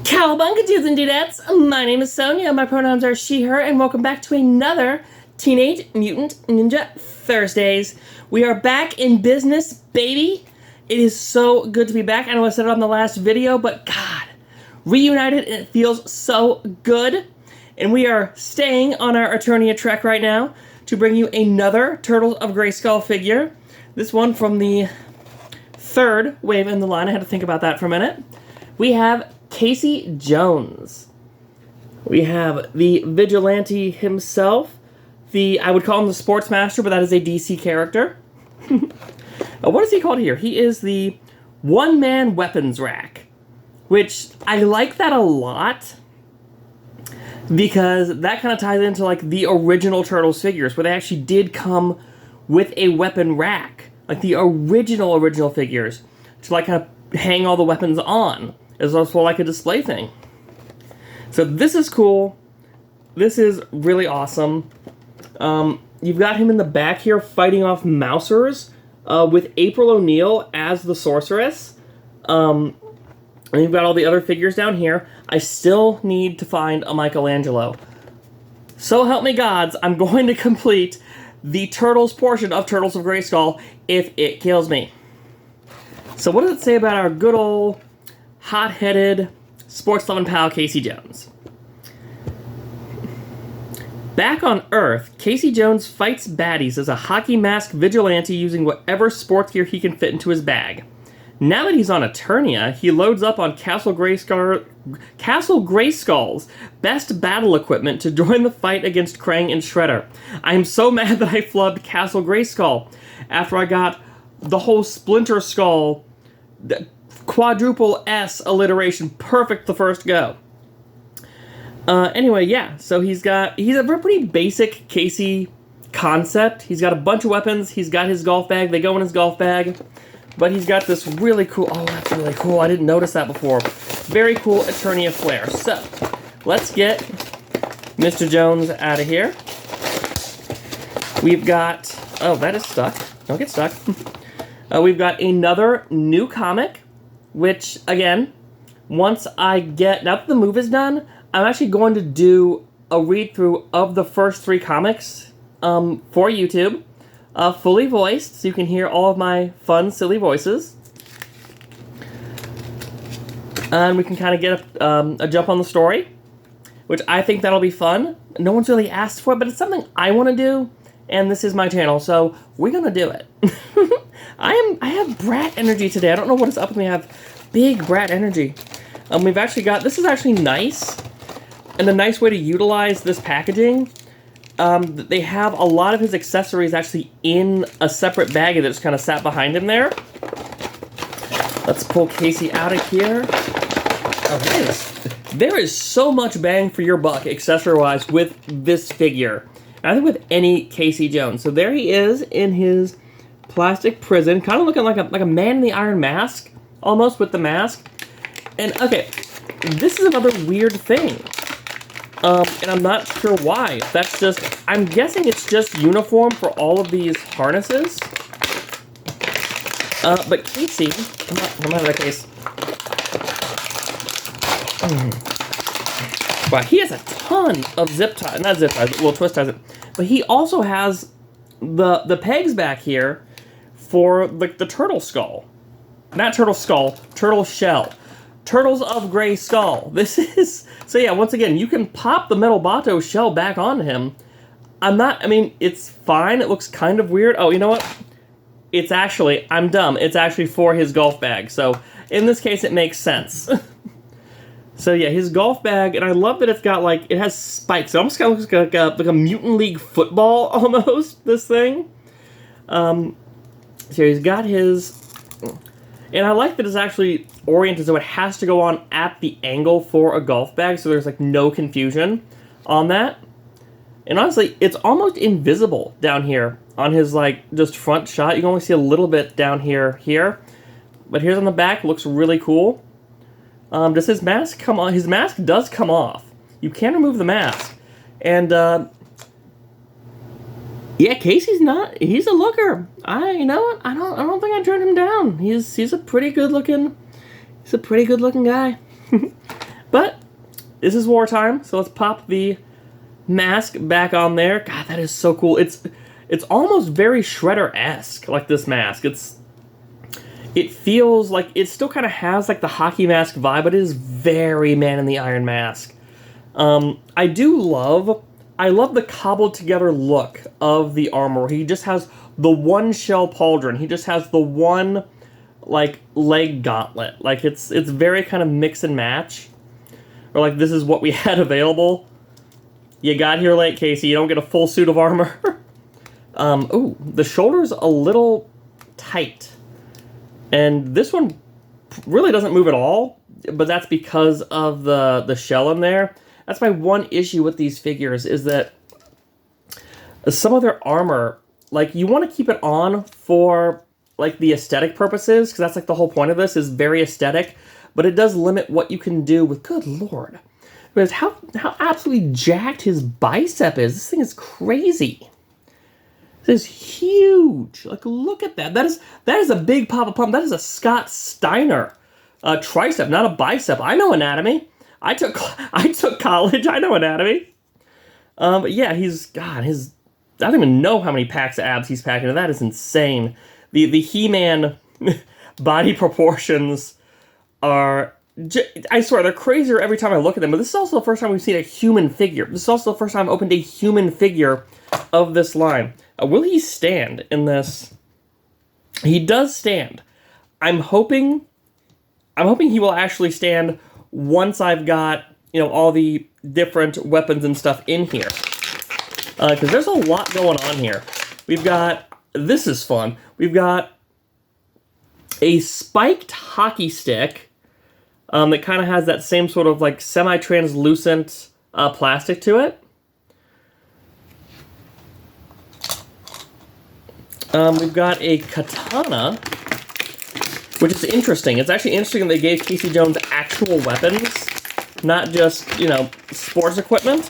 Cowabunga dudes and dudettes, my name is Sonia, my pronouns are she, her, and welcome back to another Teenage Mutant Ninja Thursdays. We are back in business, baby. It is so good to be back. I know I said it on the last video, but God, reunited and it feels so good. And we are staying on our Eternia trek right now to bring you another Turtles of Grayskull figure. This one from the third wave in the line. I had to think about that for a minute. We have Casey Jones. We have the vigilante himself. I would call him the sports master, but that is a DC character. What is he called here? He is the one-man weapons rack, which I like that a lot because that kind of ties into like the original Turtles figures where they actually did come with a weapon rack, like the original figures, to like kind of hang all the weapons on. It's also like a display thing. So this is cool. This is really awesome. You've got him in the back here fighting off Mousers with April O'Neil as the sorceress. And you've got all the other figures down here. I still need to find a Michelangelo. So help me gods, I'm going to complete the Turtles portion of Turtles of Grayskull if it kills me. So what does it say about our good old hot-headed, sports-loving pal Casey Jones? Back on Earth, Casey Jones fights baddies as a hockey mask vigilante using whatever sports gear he can fit into his bag. Now that he's on Eternia, he loads up on Castle Grayskull's best battle equipment to join the fight against Krang and Shredder. I am so mad that I flubbed Castle Grayskull after I got the whole Splinter Skull quadruple S alliteration perfect the first go. Anyway, yeah, so he's a pretty basic Casey concept. He's got a bunch of weapons. He's got his golf bag. They go in his golf bag. But he's got this really cool... Oh, that's really cool. I didn't notice that before. Very cool Eternia flare. So, let's get Mr. Jones out of here. We've got... Oh, that is stuck. Don't get stuck. We've got another new comic, which, again, once I get... Now that the move is done, I'm actually going to do a read-through of the first 3 comics for YouTube. Fully voiced, so you can hear all of my fun, silly voices. And we can kind of get a jump on the story, which I think that'll be fun. No one's really asked for it, but it's something I want to do, and this is my channel, so we're going to do it. I have brat energy today. I don't know what is up with me. I have big brat energy. We've actually got... This is actually nice, and a nice way to utilize this packaging. They have a lot of his accessories actually in a separate bag that just kind of sat behind him there. Let's pull Casey out of here. Oh, there is so much bang for your buck, accessory-wise, with this figure. And I think with any Casey Jones. So there he is in his plastic prison, kind of looking like a man in the Iron Mask, almost, with the mask. And, okay, this is another weird thing. And I'm not sure why. That's just... I'm guessing it's just uniform for all of these harnesses. But Casey... Come out of that case. Wow, he has a ton of zip ties. Not zip ties, well, twist ties. But he also has the pegs back here for the turtle skull. Not turtle skull, turtle shell. Turtles of Grayskull. This is... So yeah, once again, you can pop the Metal Bato shell back onto him. I mean, it's fine. It looks kind of weird. Oh, you know what? It's actually... I'm dumb. It's actually for his golf bag. So, in this case, it makes sense. So yeah, his golf bag, and I love that it's got, like... It has spikes. It almost kind of looks like a Mutant League football, almost, this thing. So he's got his... And I like that it's actually oriented so it has to go on at the angle for a golf bag, so there's like no confusion on that. And honestly, it's almost invisible down here on his like just front shot. You can only see a little bit down here. But here's on the back, looks really cool. Does his mask come on? His mask does come off. You can remove the mask. And yeah, Casey's not... He's a looker. You know what? I don't think I turned him down. He's a pretty good looking... He's a pretty good looking guy. But this is wartime, so let's pop the mask back on there. God, that is so cool. It's almost very Shredder-esque, like this mask. It feels like it still kind of has like the hockey mask vibe, but it is very Man in the Iron mask. I love the cobbled together look of the armor. He just has the one shell pauldron. He just has the one like leg gauntlet. Like it's very kind of mix and match. Or like this is what we had available. You got here late, Casey. You don't get a full suit of armor. Ooh, the shoulder's a little tight. And this one really doesn't move at all, but that's because of the shell in there. That's my one issue with these figures, is that some of their armor, like, you want to keep it on for, like, the aesthetic purposes, because that's, like, the whole point of this, is very aesthetic, but it does limit what you can do with, good lord. Because how absolutely jacked his bicep is. This thing is crazy. This is huge. Like, look at that. That is a big Papa Pump. That is a Scott Steiner tricep, not a bicep. I know anatomy. I took college. I know anatomy. But yeah, I don't even know how many packs of abs he's packing. That is insane. The He-Man body proportions are, I swear, they're crazier every time I look at them. But this is also the first time we've seen a human figure. This is also the first time I've opened a human figure of this line. Will he stand in this? He does stand. I'm hoping he will actually stand once I've got, all the different weapons and stuff in here. Because there's a lot going on here. We've got, this is fun, we've got a spiked hockey stick that kind of has that same sort of like semi-translucent plastic to it. We've got a katana, which is interesting. It's actually interesting that they gave Casey Jones actual weapons, not just, sports equipment.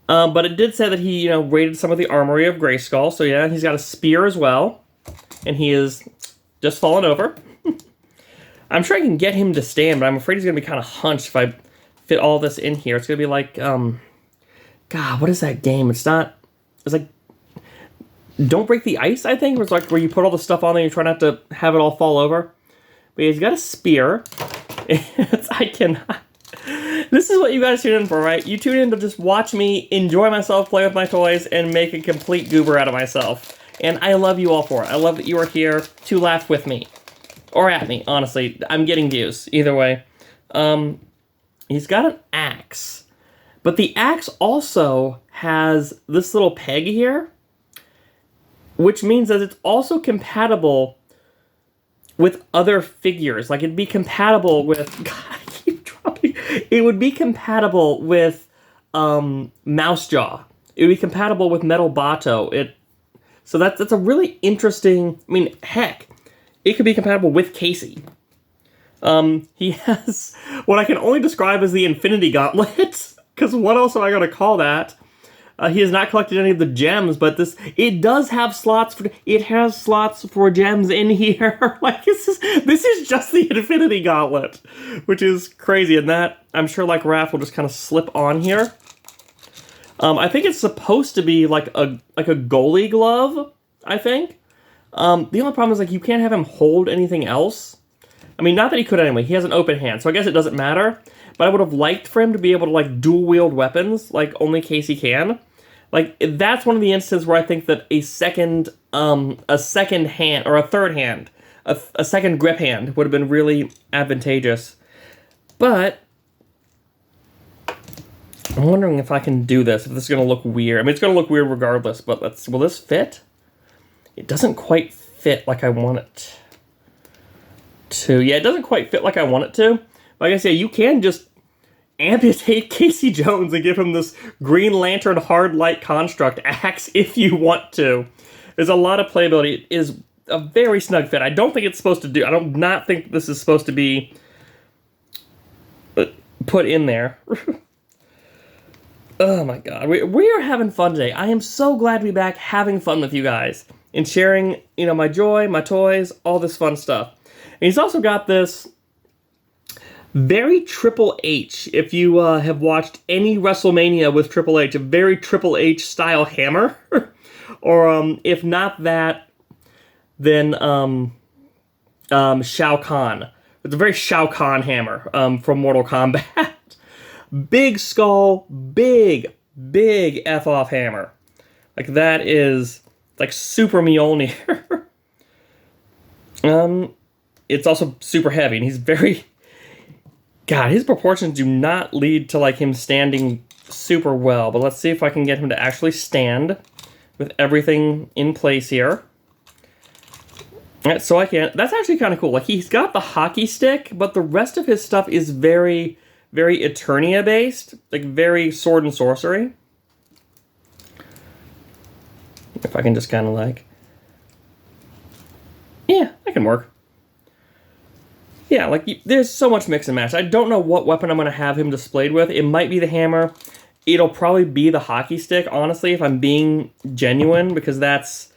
But it did say that he, raided some of the armory of Grayskull. So yeah, he's got a spear as well. And he is just fallen over. I'm sure I can get him to stand, but I'm afraid he's going to be kind of hunched if I fit all this in here. It's going to be like, God, what is that game? It's like, Don't Break the Ice, I think. It's like where you put all the stuff on there and you try not to have it all fall over. But he's got a spear. I cannot. This is what you guys tune in for, right? You tune in to just watch me enjoy myself, play with my toys, and make a complete goober out of myself. And I love you all for it. I love that you are here to laugh with me. Or at me, honestly. I'm getting views. Either way. He's got an axe. But the axe also has this little peg here, which means that it's also compatible with other figures. Like, it'd be compatible with... God, I keep dropping... It would be compatible with Mouse Jaw. It would be compatible with Metal Bato. So that's a really interesting... I mean, heck, it could be compatible with Casey. He has what I can only describe as the Infinity Gauntlet. Because what else am I going to call that? He has not collected any of the gems, but it does have slots for gems in here. Like, this is just the Infinity Gauntlet, which is crazy. And that, I'm sure, like Raph, will just kind of slip on here. I think it's supposed to be like a goalie glove, I think. The only problem is, like, you can't have him hold anything else. I mean, not that he could anyway. He has an open hand, so I guess it doesn't matter. But I would have liked for him to be able to, like, dual-wield weapons like only Casey can. Like, that's one of the instances where I think that a second hand, or a third hand, a second grip hand would have been really advantageous. But I'm wondering if I can do this, if this is going to look weird. I mean, it's going to look weird regardless, but will this fit? It doesn't quite fit like I want it to. Yeah, it doesn't quite fit like I want it to. Like I say, you can just amputate Casey Jones and give him this Green Lantern hard light construct axe if you want to. There's a lot of playability. It is a very snug fit. I don't think it's supposed to do... I do not think this is supposed to be put in there. Oh my god. We are having fun today. I am so glad to be back having fun with you guys and sharing, my joy, my toys, all this fun stuff. And he's also got this Very Triple H. If you have watched any WrestleMania with Triple H, a very Triple H style hammer. Or if not that, then Shao Kahn. It's a very Shao Kahn hammer from Mortal Kombat. Big skull, big F-off hammer. Like, that is, like, super Mjolnir. It's also super heavy, and he's very... God, his proportions do not lead to, like, him standing super well. But let's see if I can get him to actually stand with everything in place here. Alright, so I can... That's actually kind of cool. Like, he's got the hockey stick, but the rest of his stuff is very Eternia-based. Like, very sword and sorcery. If I can just kind of, like... Yeah, that can work. Yeah, like, there's so much mix and match. I don't know what weapon I'm going to have him displayed with. It might be the hammer. It'll probably be the hockey stick, honestly, if I'm being genuine, because that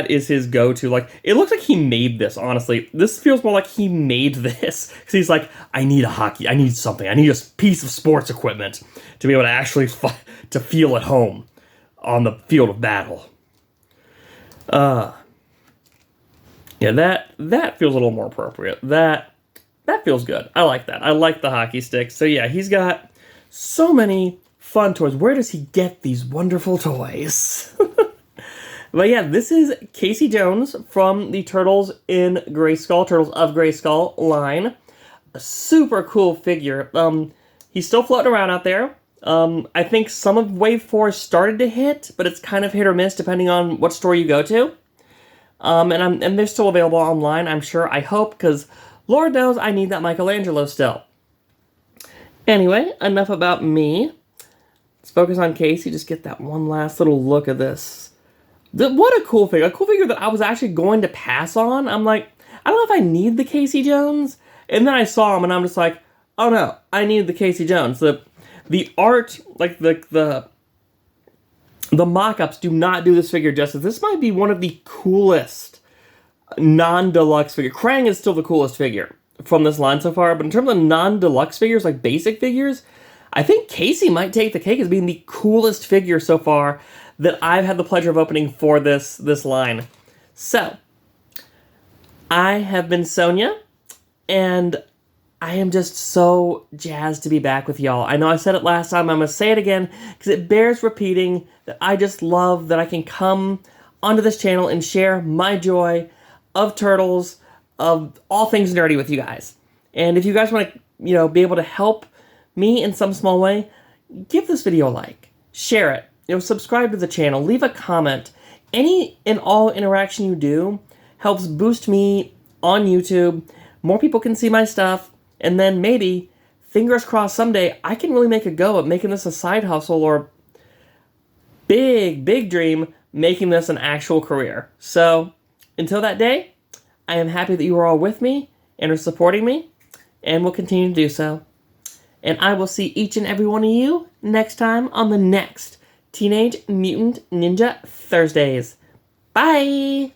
is his go-to. Like, it looks like he made this, honestly. This feels more like he made this. Because he's like, I need a hockey. I need something. I need a piece of sports equipment to be able to actually to feel at home on the field of battle. Yeah, that feels a little more appropriate. That feels good. I like that. I like the hockey stick. So yeah, he's got so many fun toys. Where does he get these wonderful toys? But yeah, this is Casey Jones from the Turtles in Grayskull, Turtles of Grayskull line. A super cool figure. He's still floating around out there. I think some of Wave 4 started to hit, but it's kind of hit or miss depending on what store you go to. And they're still available online, I'm sure, I hope, because Lord knows I need that Michelangelo still. Anyway, enough about me. Let's focus on Casey, just get that one last little look at this. What a cool figure. A cool figure that I was actually going to pass on. I'm like, I don't know if I need the Casey Jones. And then I saw him, and I'm just like, oh no, I need the Casey Jones. The art, like the mock-ups do not do this figure justice. This might be one of the coolest non-deluxe figures. Krang is still the coolest figure from this line so far, but in terms of non-deluxe figures, like basic figures, I think Casey might take the cake as being the coolest figure so far that I've had the pleasure of opening for this line. So, I have been Sonia, and I am just so jazzed to be back with y'all. I know I said it last time, I'm going to say it again, because it bears repeating that I just love that I can come onto this channel and share my joy of Turtles, of all things nerdy with you guys. And if you guys want to, be able to help me in some small way, give this video a like, share it, subscribe to the channel, leave a comment. Any and all interaction you do helps boost me on YouTube. More people can see my stuff. And then maybe, fingers crossed, someday I can really make a go at making this a side hustle or big dream, making this an actual career. So, until that day, I am happy that you are all with me and are supporting me, and will continue to do so. And I will see each and every one of you next time on the next Teenage Mutant Ninja Thursdays. Bye!